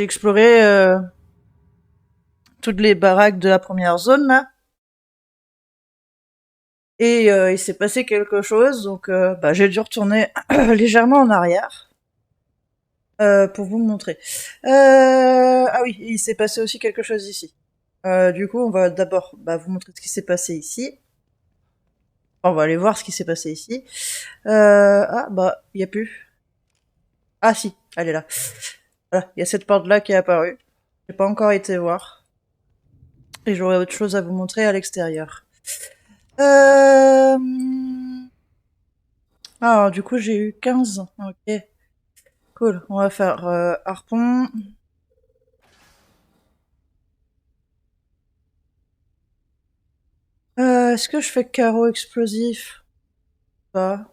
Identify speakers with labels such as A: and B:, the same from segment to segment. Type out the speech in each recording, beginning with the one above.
A: exploré toutes les baraques de la première zone là. Et il s'est passé quelque chose, donc bah, j'ai dû retourner légèrement en arrière pour vous montrer. Ah oui, il s'est passé aussi quelque chose ici. Du coup, on va d'abord bah, vous montrer ce qui s'est passé ici. On va aller voir ce qui s'est passé ici. Ah bah, il y a plus. Ah si, elle est là. Voilà, il y a cette porte là qui est apparue. J'ai pas encore été voir. Et j'aurai autre chose à vous montrer à l'extérieur. Euh... Ah, du coup, j'ai eu 15. Ok, cool. On va faire harpon. Est-ce que je fais carreau explosif? Pas.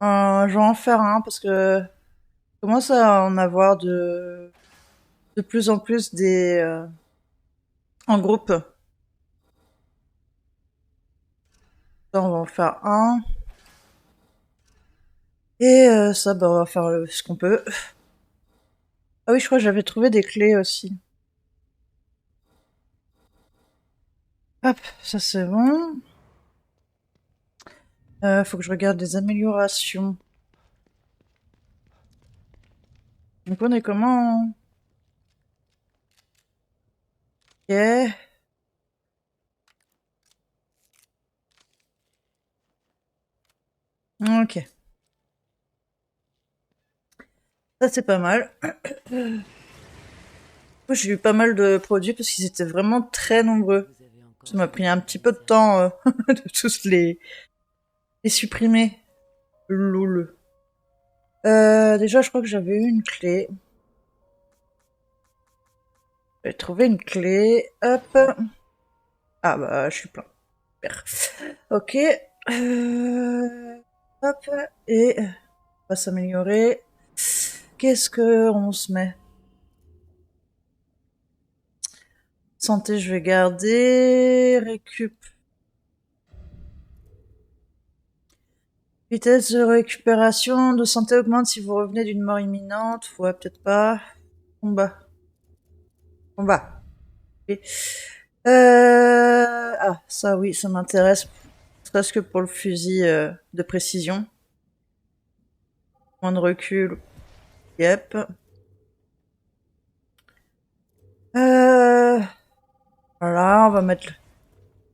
A: Je vais en faire un parce que je commence à en avoir de plus en plus des en groupe. Ça, on va en faire un. Et ça, bah, on va faire ce qu'on peut. Ah oui, je crois que j'avais trouvé des clés aussi. Hop, ça c'est bon. Faut que je regarde les améliorations. Donc on est comment? Ok. Ok. Ça c'est pas mal. J'ai eu pas mal de produits parce qu'ils étaient vraiment très nombreux. Ça m'a pris un petit peu de temps de tous les supprimer. Loul. Déjà, je crois que j'avais eu une clé. J'ai trouvé une clé. Hop. Ah bah, je suis plein. Super. Ok. Hop. Et on va s'améliorer. Qu'est-ce que on se met? Santé, je vais garder. Récup. Vitesse de récupération de santé augmente si vous revenez d'une mort imminente. Ouais, peut-être pas. Combat. Combat. Ok. Ah, ça oui, ça m'intéresse. Presque que pour le fusil de précision. Moins de recul. Yep. Euh... Voilà, on va mettre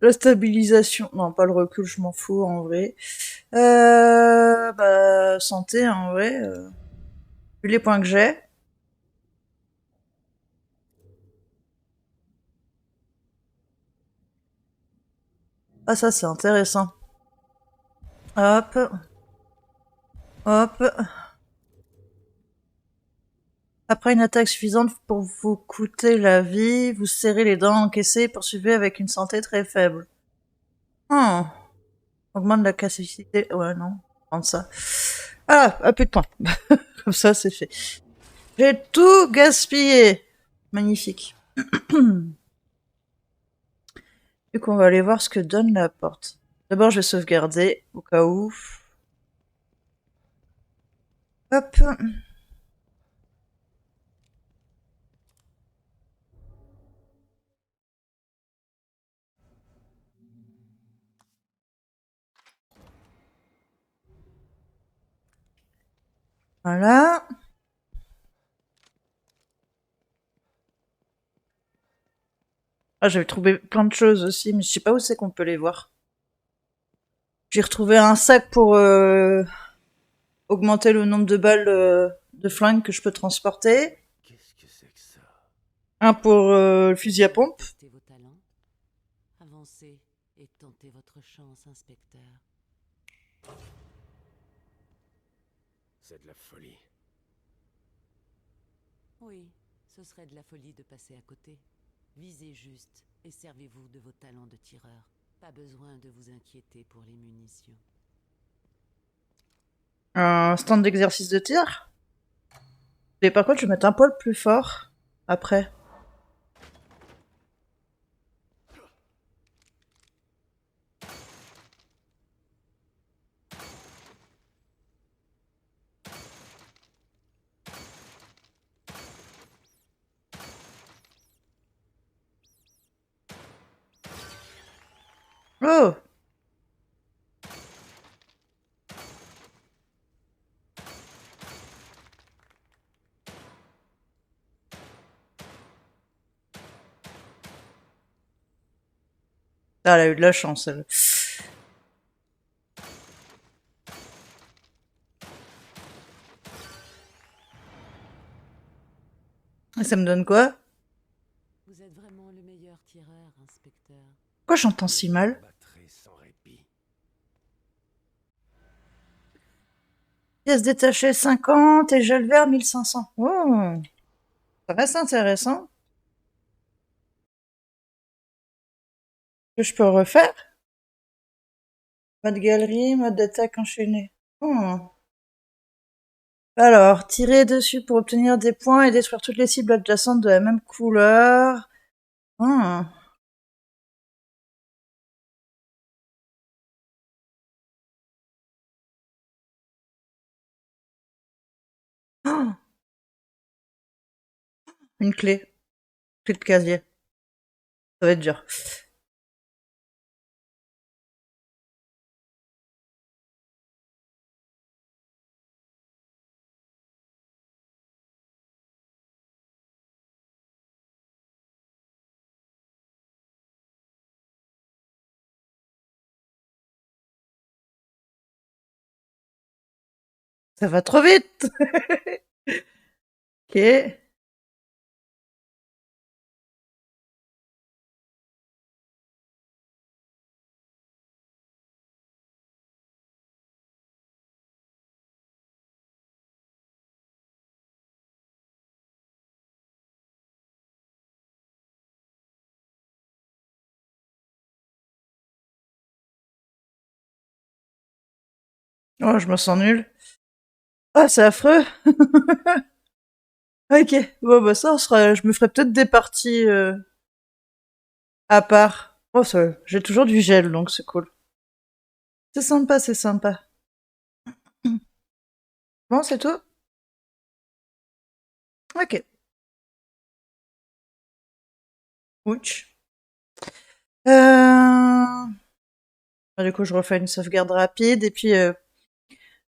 A: la stabilisation. Non, pas le recul, je m'en fous en vrai. Bah, santé en vrai. Vu les points que j'ai. Ah, ça c'est intéressant. Hop. Hop. Après une attaque suffisante pour vous coûter la vie, vous serrez les dents encaissées et poursuivez avec une santé très faible. Hmm. Augmente la capacité. Ouais, non. Prendre ça. Ah, un peu de points. Comme ça, c'est fait. J'ai tout gaspillé. Magnifique. Du coup, on va aller voir ce que donne la porte. D'abord, je vais sauvegarder, au cas où. Hop. Voilà. Ah, j'avais trouvé plein de choses aussi, mais je sais pas où c'est qu'on peut les voir. J'ai retrouvé un sac pour augmenter le nombre de balles de flingue que je peux transporter.
B: Qu'est-ce que c'est que ça?
A: Un pour le fusil à
C: Vous voulez
A: pompe.
C: tester vos talents? Avancez et tentez votre chance, inspecteur.
B: C'est de la folie.
C: Oui, ce serait de la folie de passer à côté. Visez juste et servez-vous de vos talents de tireur. Pas besoin de vous inquiéter pour les munitions.
A: Un stand d'exercice de tir. Et par contre, je vais mettre un poil plus fort après. Oh! Ah, elle a eu de la chance, elle. Et ça me donne quoi?
C: Vous êtes vraiment le meilleur tireur, inspecteur.
A: Pourquoi j'entends si mal?
B: Combattrez sans répit.
A: Pièce détachée 50 et gel vert 1500. Oh! Ça reste intéressant. Que je peux refaire? Mode galerie, mode d'attaque enchaîné. Oh. Alors, tirer dessus pour obtenir des points et détruire toutes les cibles adjacentes de la même couleur. Oh. Oh. Une clé. Clé de casier. Ça va être dur. Ça va trop vite. Ok. Oh, je me sens nulle. Ah, c'est affreux. Ok. Bon, bah ça, je me ferai peut-être des parties à part. Oh, ça, j'ai toujours du gel, donc c'est cool. C'est sympa, c'est sympa. Bon, c'est tout? Ok. Ouch. Du coup, je refais une sauvegarde rapide et puis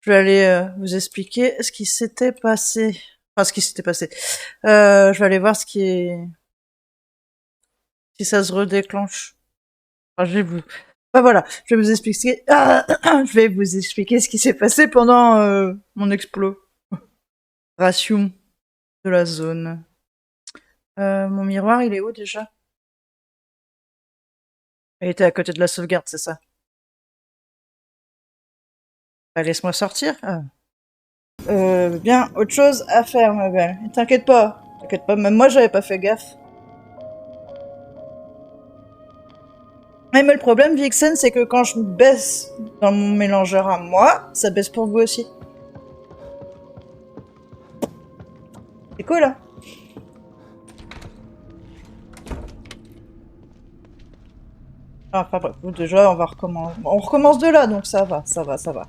A: je vais aller vous expliquer ce qui s'était passé. Enfin, ce qui s'était passé. Je vais aller voir si ça se redéclenche. Enfin, je vais vous... Enfin, voilà, je vais vous expliquer... je vais vous expliquer ce qui s'est passé pendant mon exploration de la zone. Mon miroir, il est où déjà? Il était à côté de la sauvegarde, c'est ça? Bah, laisse-moi sortir. Ah. Bien, autre chose à faire, ma belle. T'inquiète pas, même moi j'avais pas fait gaffe. Ouais, mais le problème, Vixen, c'est que quand je baisse dans mon mélangeur à moi, ça baisse pour vous aussi. C'est cool, hein? Enfin bref, déjà, on recommence de là, donc ça va, ça va, ça va.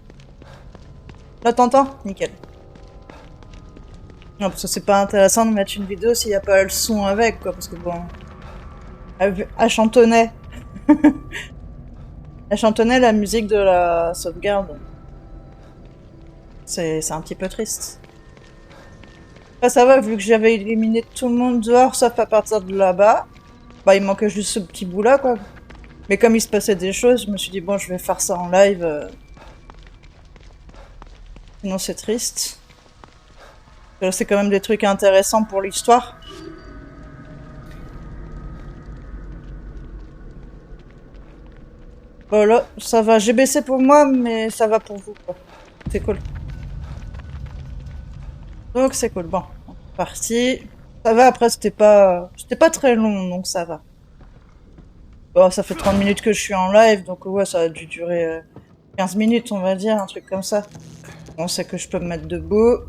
A: Là, t'entends? Nickel. Non, parce que c'est pas intéressant de mettre une vidéo s'il n'y a pas le son avec, quoi, parce que bon... Elle chantonnait. Elle chantonnait la musique de la sauvegarde. C'est un petit peu triste. Là, ça va, vu que j'avais éliminé tout le monde dehors, sauf à partir de là-bas. Bah, il manquait juste ce petit bout-là, quoi. Mais comme il se passait des choses, je me suis dit, bon, je vais faire ça en live. Sinon, c'est triste. C'est quand même des trucs intéressants pour l'histoire. Voilà, ça va. J'ai baissé pour moi, mais ça va pour vous, quoi. C'est cool. Donc, c'est cool. Bon, parti. Ça va, après, c'était pas très long, donc ça va. Bon, ça fait 30 minutes que je suis en live, donc ouais, ça a dû durer 15 minutes, on va dire, un truc comme ça. On sait que je peux me mettre debout.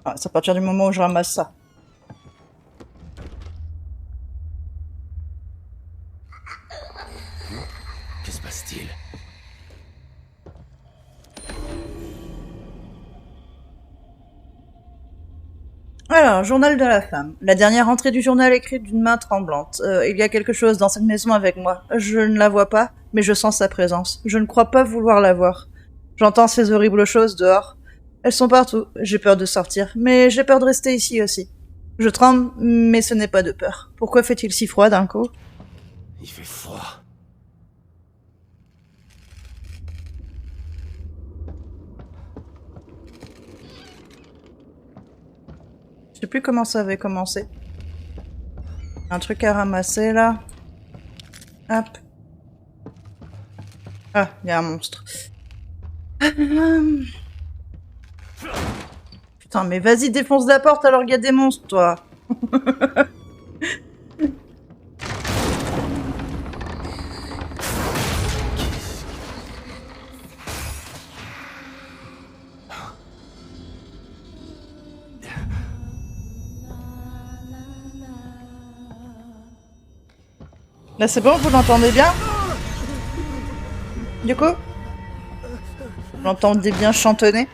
A: Ah, c'est à partir du moment où je ramasse ça.
B: Que se passe-t-il?
A: Alors, journal de la femme. La dernière entrée du journal écrite d'une main tremblante. Il y a quelque chose dans cette maison avec moi. Je ne la vois pas, mais je sens sa présence. Je ne crois pas vouloir la voir. J'entends ces horribles choses dehors. Elles sont partout. J'ai peur de sortir, mais j'ai peur de rester ici aussi. Je tremble, mais ce n'est pas de peur. Pourquoi fait-il si froid d'un coup?
B: Il fait froid.
A: Je sais plus comment ça avait commencé. Un truc à ramasser là. Hop. Ah, il y a un monstre. Putain, mais vas-y, défonce la porte alors qu'il y a des monstres, toi. Là, c'est bon, vous l'entendez bien? Du coup? Vous l'entendez bien chantonner?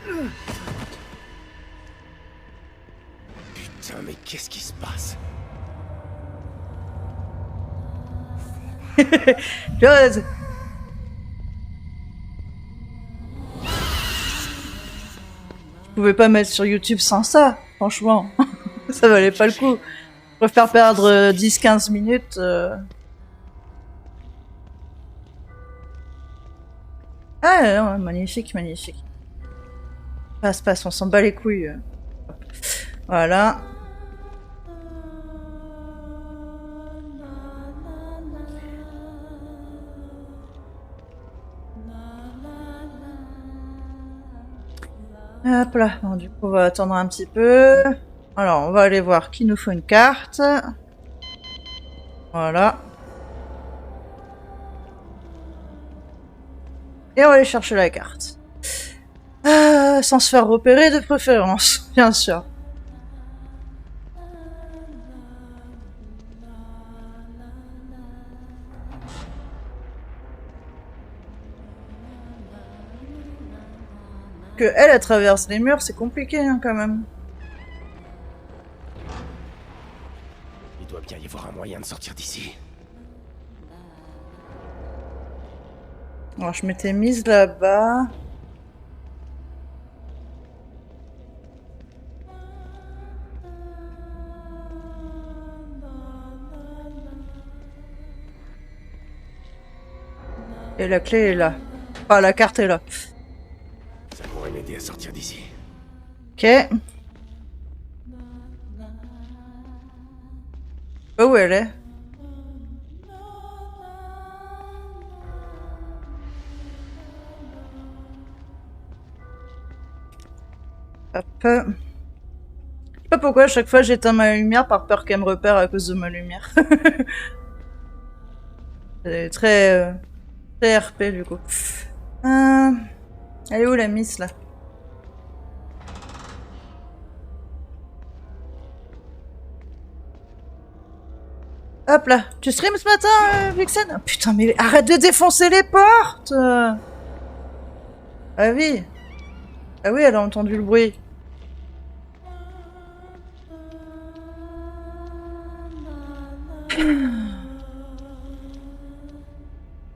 B: Putain, mais qu'est-ce qui se passe?
A: Chose. Je pouvais pas mettre sur YouTube sans ça, franchement. Ça valait pas le coup. Je préfère perdre 10-15 minutes. Ah non, magnifique, magnifique. Passe, passe, on s'en bat les couilles. Voilà. Hop là, bon, du coup on va attendre un petit peu. Alors on va aller voir qui nous faut une carte. Voilà. Et on va aller chercher la carte. Sans se faire repérer de préférence, bien sûr. Que elle traverse les murs, c'est compliqué hein, quand même.
B: Il doit bien y avoir un moyen de sortir d'ici.
A: Alors je m'étais mise là-bas. Et la clé est là. Ah, la carte est là.
B: Ça pourrait m'aider à sortir d'ici.
A: Ok. Oh, où elle est? Hop. Je sais pas pourquoi à chaque fois j'éteins ma lumière par peur qu'elle me repère à cause de ma lumière. C'est très RP du coup. Elle est où la miss là? Hop là, tu stream ce matin, Vixen? Oh, putain, mais arrête de défoncer les portes! Ah oui. Ah oui, elle a entendu le bruit.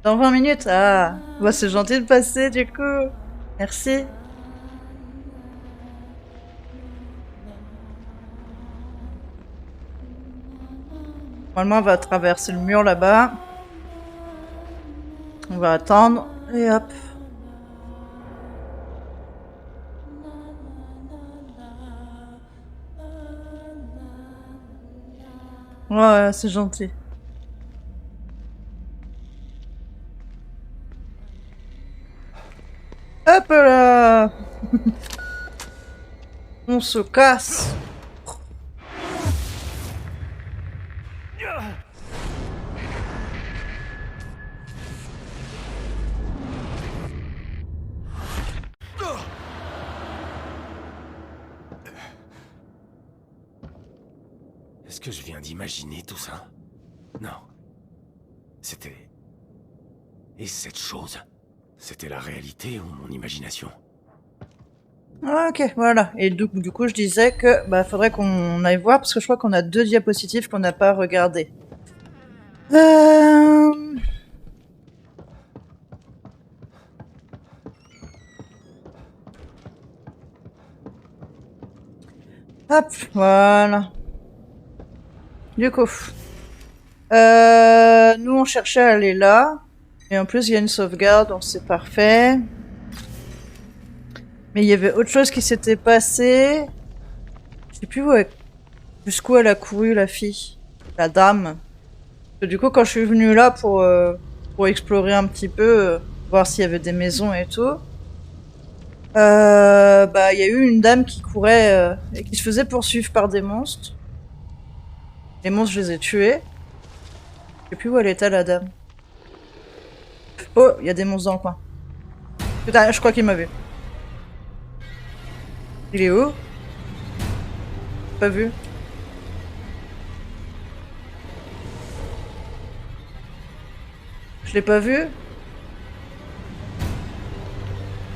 A: Dans 20 minutes? Ah, bah, c'est gentil de passer du coup. Merci. Normalement, on va traverser le mur là-bas. On va attendre. Et hop. Ouais, c'est gentil. Hop là! On se casse.
B: Est-ce que je viens d'imaginer tout ça? Non. C'était... Et cette chose? C'était la réalité ou mon imagination?
A: Ah, ok, voilà. Et du coup, je disais que bah faudrait qu'on aille voir parce que je crois qu'on a 2 diapositives qu'on n'a pas regardées. Euh... Hop, voilà. Du coup, nous on cherchait à aller là. Et en plus, il y a une sauvegarde, donc c'est parfait. Mais il y avait autre chose qui s'était passé. Je sais plus jusqu'où elle a couru, la fille. La dame. Et du coup, quand je suis venue là pour explorer un petit peu, voir s'il y avait des maisons et tout, bah, il y a eu une dame qui courait et qui se faisait poursuivre par des monstres. Les monstres, je les ai tués. Je sais plus où elle était, la dame. Oh, il y a des monstres dans le coin. Putain, je crois qu'il m'a vu. Il est où? Pas vu. Je l'ai pas vu.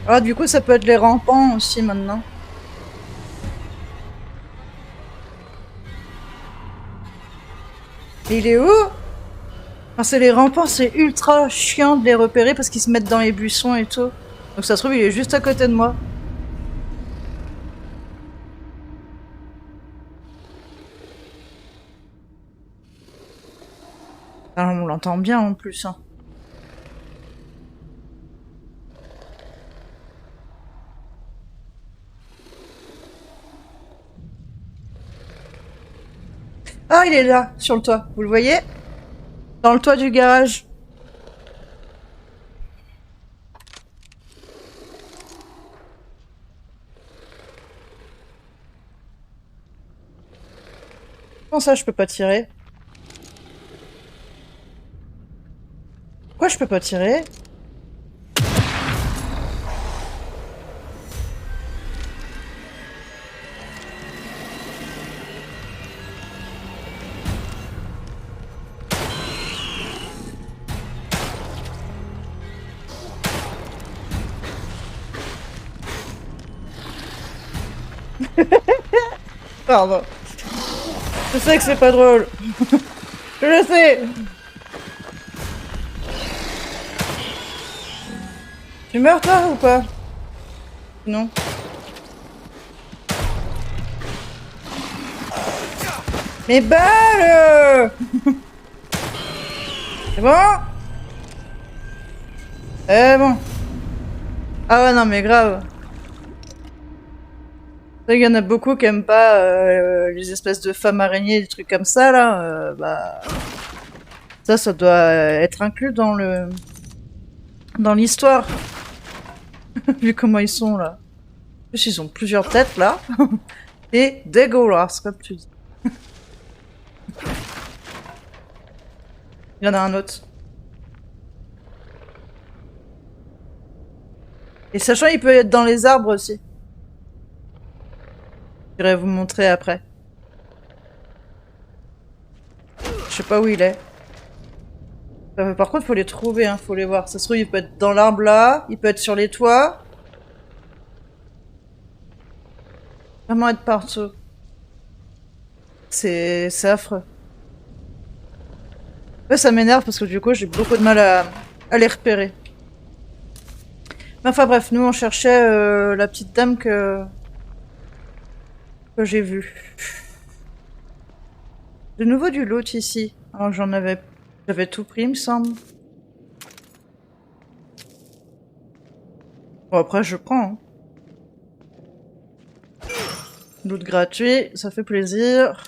A: Ah, du coup, ça peut être les rampants aussi maintenant. Et il est où? Enfin, c'est les rampants, c'est ultra chiant de les repérer parce qu'ils se mettent dans les buissons et tout. Donc ça se trouve, il est juste à côté de moi. Ah, on l'entend bien en plus. Hein. Ah, il est là, sur le toit. Vous le voyez? Dans le toit du garage. Comment ça, je peux pas tirer? Pourquoi je peux pas tirer? Pardon. Je sais que c'est pas drôle. Je le sais. Tu meurs toi ou pas? Non. Mais balle! C'est bon? Bon. Ah ouais, non, mais grave. C'est vrai qu'il y en a beaucoup qui aiment pas les espèces de femmes araignées, des trucs comme ça, là. Bah, ça doit être inclus dans l'histoire. Vu comment ils sont, là. En plus, ils ont plusieurs têtes, là. Et dégueulasse, comme tu dis. Il y en a un autre. Et sachant, il peut être dans les arbres aussi. Je vais vous montrer après. Je sais pas où il est. Par contre, faut les trouver, hein, faut les voir. Ça se trouve, il peut être dans l'arbre là, il peut être sur les toits. Vraiment être partout. C'est affreux. Ouais, ça m'énerve parce que du coup, j'ai beaucoup de mal à les repérer. Mais enfin bref, nous on cherchait la petite dame que j'ai vue. De nouveau du loot ici. Alors j'avais tout pris, il me semble. Bon après je prends. Hein. Loot gratuit, ça fait plaisir.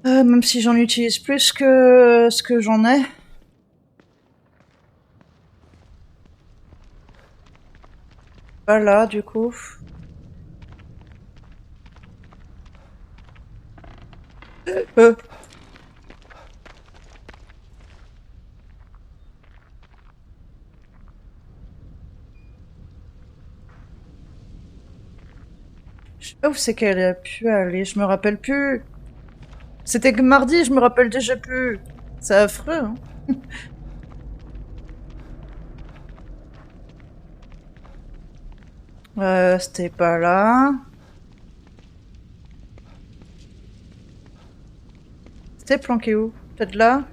A: Même si j'en utilise plus que ce que j'en ai. Pas là du coup. Euh. Je sais pas où c'est qu'elle a pu aller, je me rappelle plus. C'était que mardi, je me rappelle déjà plus. C'est affreux, hein. C'était pas là. C'était planqué où? Peut-être là?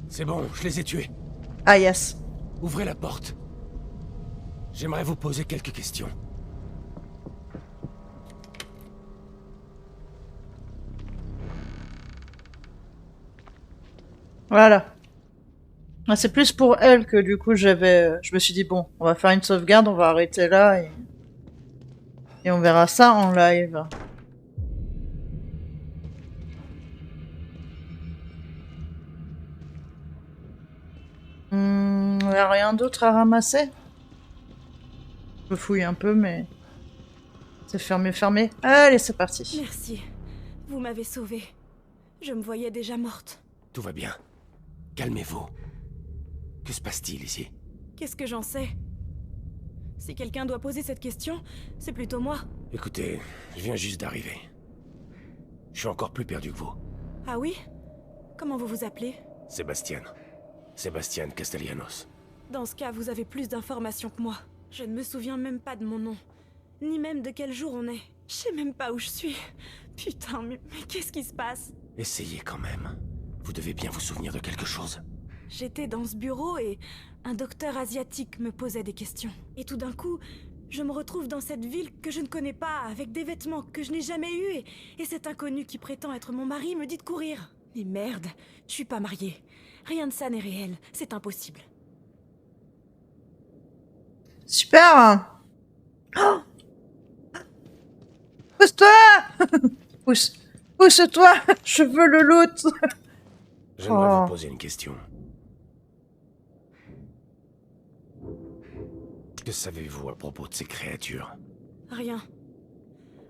B: C'est bon, je les ai tués.
A: Ah yes.
B: Ouvrez la porte. J'aimerais vous poser quelques questions.
A: Voilà. Ah, c'est plus pour elle que du coup je me suis dit bon, on va faire une sauvegarde, on va arrêter là et on verra ça en live. Y a rien d'autre à ramasser? Je fouille un peu, mais c'est fermé, fermé. Allez, c'est parti.
D: Merci. Vous m'avez sauvée. Je me voyais déjà morte.
B: Tout va bien. Calmez-vous. Que se passe-t-il ici?
D: Qu'est-ce que j'en sais? Si quelqu'un doit poser cette question, c'est plutôt moi.
B: Écoutez, je viens juste d'arriver. Je suis encore plus perdu que vous.
D: Ah oui? Comment vous vous appelez?
B: Sébastien. Sébastien Castellanos.
D: Dans ce cas, vous avez plus d'informations que moi. Je ne me souviens même pas de mon nom. Ni même de quel jour on est. Je sais même pas où je suis. Putain, mais qu'est-ce qui se passe?
B: Essayez quand même. Vous devez bien vous souvenir de quelque chose.
D: J'étais dans ce bureau et un docteur asiatique me posait des questions. Et tout d'un coup, je me retrouve dans cette ville que je ne connais pas, avec des vêtements que je n'ai jamais eus, et cet inconnu qui prétend être mon mari me dit de courir. Mais merde, je suis pas mariée. Rien de ça n'est réel, c'est impossible.
A: Super! Oh, pousse-toi! Pousse. Pousse-toi! Je veux le loot!
B: J'aimerais
A: Oh.
B: vous poser une question. Que savez-vous à propos de ces créatures?
D: Rien.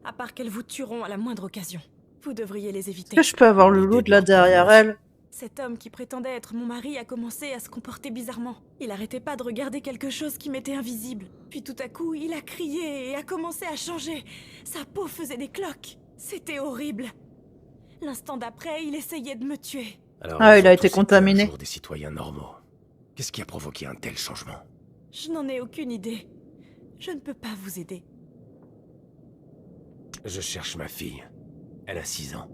D: À part qu'elles vous tueront à la moindre occasion. Vous devriez les éviter.
A: Est-ce que je peux avoir le
B: Une idée
A: loot
B: de
A: là
B: leur
A: derrière
B: provenance?
A: elle?
D: Cet homme qui prétendait être mon mari a commencé à se comporter bizarrement. Il arrêtait pas de regarder quelque chose qui m'était invisible. Puis tout à coup, il a crié et a commencé à changer. Sa peau faisait des cloques. C'était horrible. L'instant d'après, il essayait de me tuer.
B: Alors,
A: Ah,
B: ils
A: il a
B: ont
A: été
B: tous
A: contaminé.
B: un jour des citoyens normaux. Qu'est-ce qui a provoqué un tel changement?
D: Je n'en ai aucune idée. Je ne peux pas vous aider.
B: Je cherche ma fille. Elle a 6 ans.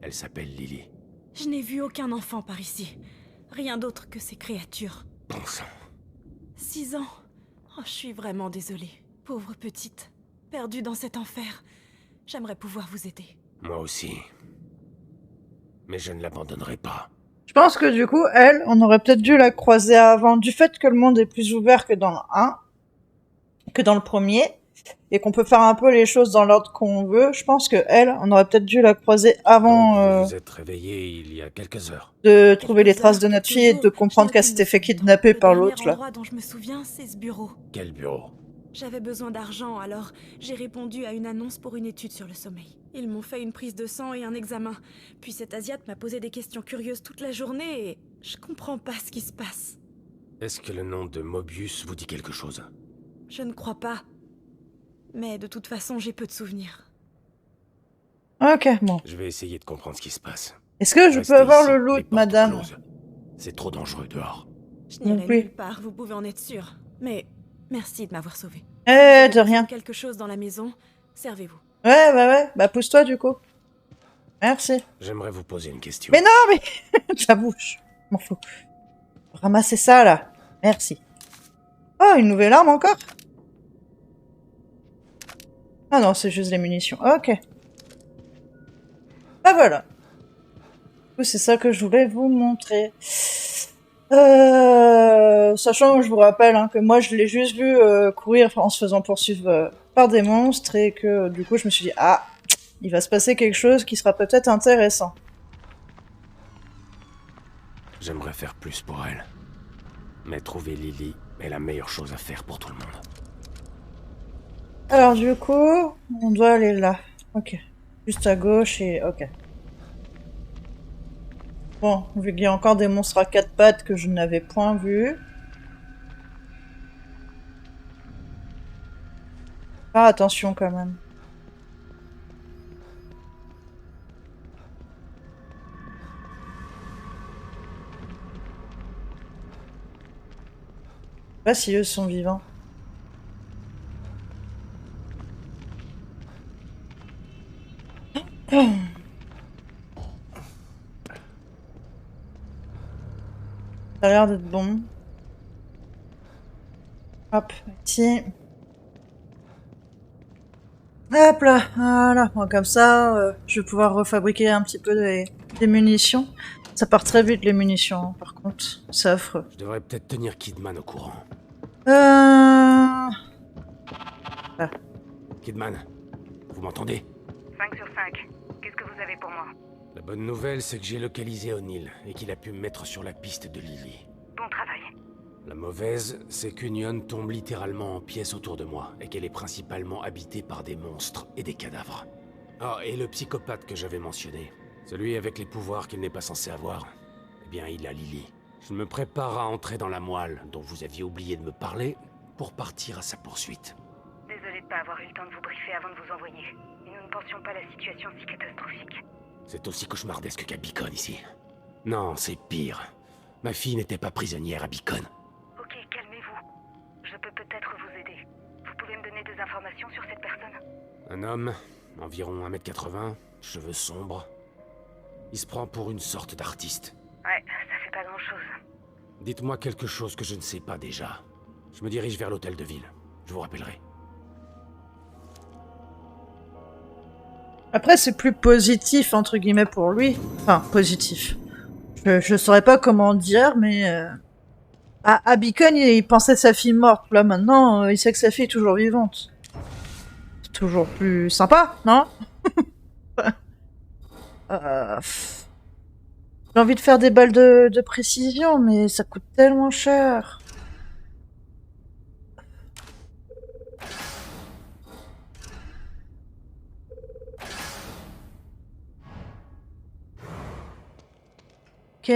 B: Elle s'appelle Lily.
D: Je n'ai vu aucun enfant par ici. Rien d'autre que ces créatures.
B: Bon sang.
D: 6 ans. Oh, je suis vraiment désolée. Pauvre petite. Perdue dans cet enfer. J'aimerais pouvoir vous aider.
B: Moi aussi. Mais je ne l'abandonnerai pas.
A: Je pense que du coup, elle, on aurait peut-être dû la croiser avant. Du fait que le monde est plus ouvert que dans le 1, que dans le premier, et qu'on peut faire un peu les choses dans l'ordre qu'on veut, je pense que elle, on aurait peut-être dû la croiser avant
B: Donc, vous vous êtes réveillé il y a quelques heures.
A: de trouver les traces de
D: Quelques
A: notre
D: heures,
A: fille et de
D: quelques
A: comprendre
D: jours,
A: qu'elle
D: je
A: s'était
D: me
A: fait
D: souviens.
A: kidnapper par
D: Le
A: l'autre,
D: dernier
A: là.
D: endroit dont je me souviens, c'est ce bureau.
B: Quel bureau?
D: J'avais besoin d'argent, alors j'ai répondu à une annonce pour une étude sur le sommeil. Ils m'ont fait une prise de sang et un examen. Puis cet Asiate m'a posé des questions curieuses toute la journée et je comprends pas ce qui se passe.
B: Est-ce que le nom de Mobius vous dit quelque chose?
D: Je ne crois pas. Mais de toute façon, j'ai peu de souvenirs.
A: Ok, bon.
B: Je vais essayer de comprendre ce qui se passe.
A: Est-ce que je
B: Restez
A: peux avoir
B: ici,
A: le
B: les
A: loot,
B: portes
A: madame?
B: closes. C'est trop dangereux dehors.
D: Je
A: Non
D: n'irai
A: plus.
D: nulle part, vous pouvez en être sûr. Mais merci de m'avoir sauvé.
A: Eh, de rien.
D: Quelque chose dans la maison, servez-vous.
A: Ouais. Bah, pousse-toi, du coup. Merci.
B: J'aimerais vous poser une question.
A: Mais non, mais... Ta bouche. M'en fous. Ramassez ça, là. Merci. Oh, une nouvelle arme encore? Ah non, c'est juste les munitions. Ok. Bah voilà. Du coup, c'est ça que je voulais vous montrer. Sachant que je vous rappelle hein, que moi je l'ai juste vu courir en se faisant poursuivre par des monstres et que du coup je me suis dit ah, il va se passer quelque chose qui sera peut-être intéressant.
B: J'aimerais faire plus pour elle. Mais trouver Lily est la meilleure chose à faire pour tout le monde.
A: Alors du coup, on doit aller là. Ok. Juste à gauche et... ok. Bon, vu qu'il y a encore des monstres à 4 pattes que je n'avais point vus. Ah, attention quand même. sais pas si eux sont vivants. Ça a l'air d'être bon. Hop, ici. Hop là, voilà. Bon, comme ça, je vais pouvoir refabriquer un petit peu des munitions. Ça part très vite les munitions, hein, par contre. C'est affreux.
B: Je devrais peut-être tenir Kidman au courant. Kidman, vous m'entendez?
E: 5 sur 5. Qu'est-ce que vous avez pour moi?
B: La bonne nouvelle, c'est que j'ai localisé O'Neill et qu'il a pu me mettre sur la piste de Lily.
E: Bon travail.
B: La mauvaise, c'est qu'Union tombe littéralement en pièces autour de moi et qu'elle est principalement habitée par des monstres et des cadavres. Ah, et le psychopathe que j'avais mentionné, celui avec les pouvoirs qu'il n'est pas censé avoir, eh bien, il a Lily. Je me prépare à entrer dans la moelle dont vous aviez oublié de me parler pour partir à sa poursuite.
E: Désolé de pas avoir eu le temps de vous briefer avant de vous envoyer. Et nous ne pensions pas la situation si catastrophique.
B: C'est aussi cauchemardesque qu'à Beacon ici. Non, c'est pire. Ma fille n'était pas prisonnière à Beacon.
E: Ok, calmez-vous. Je peux peut-être vous aider. Vous pouvez me donner des informations sur cette personne?
B: Un homme, environ 1m80, cheveux sombres. Il se prend pour une sorte d'artiste.
E: Ouais, ça fait pas grand-chose.
B: Dites-moi quelque chose que je ne sais pas déjà. Je me dirige vers l'hôtel de ville. Je vous rappellerai.
A: Après, c'est plus positif, entre guillemets, pour lui. Enfin, positif. Je saurais pas comment dire, mais... À Beacon, il pensait sa fille morte. Là, maintenant, il sait que sa fille est toujours vivante. C'est toujours plus sympa, non? J'ai envie de faire des balles de précision, mais ça coûte tellement cher. Ok.